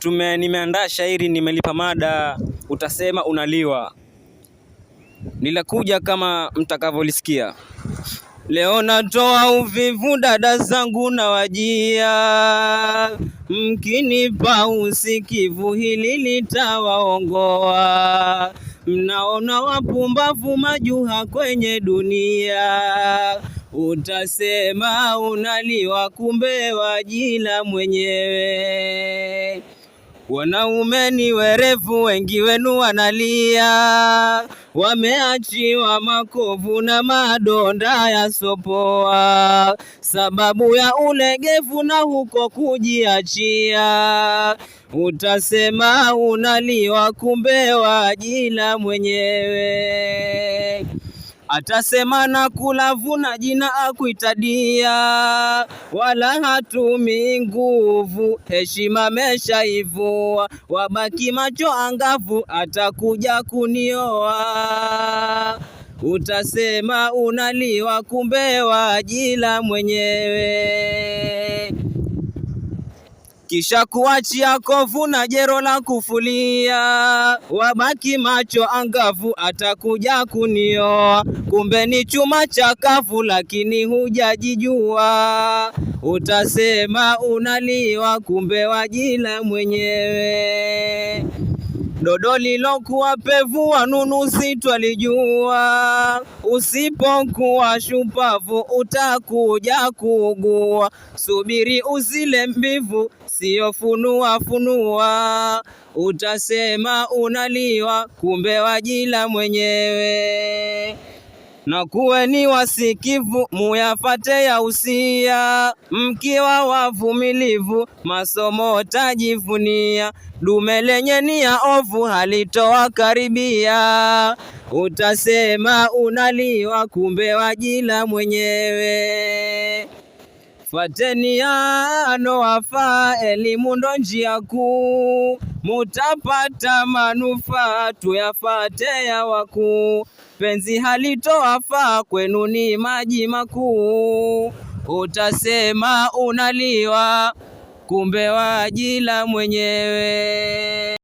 Nimeandaa shairi, nimelipa mada, utasema unaliwa. Nilakuja kama mtakavyolisikia. Leo natoa uvivu dada zangu na wajia, mkinipa usikivu hili litawaongoa. Mnaona wapumbavu majuha kwenye dunia, utasema unaliwa kumbe wajila mwenyewe. Wanaume ni werevu, wengi wenu wanalia, wameachiwa makovu na madonda ya sopoa, sababu ya ulegevu na huko kujiachia. Utasema unaliwa kumbe wajila mwenyewe. Atasema na kulavuna jina akuitadia, wala hatumi nguvu, heshima meshaivua. Wabaki macho angavu, atakuja kunioa. Utasema unaliwa kumbe wajila mwenyewe. Kisha kuachia kovu na jero la kufulia, wabaki macho angavu, atakuja kunioa. Kumbe ni chuma chakavu lakini hujajijua. Utasema unaliwa kumbe wajila mwenyewe. Dodo lilokuwa pevu wanunuzi twalijua, usipokuwa shupavu utakuja kuugua. Subiri uzile mbivu, sio funua funua. Utasema unaliwa kumbe wajila mwenyewe. Na kuweni wasikivu, muyafate ya usia, mkiwa wavumilivu, masomo tajivunia. Dume lenye nia ovu halitoa karibia. Utasema unaliwa kumbe wajila mwenyewe. Fateni yano wafaa, elimu ndo njia kuu, mutapata manufaa, tuyafate ya wakuu. Penzi halitoafaa, kwenu ni maji makuu. Utasema unaliwa kumbe wajila mwenyewe.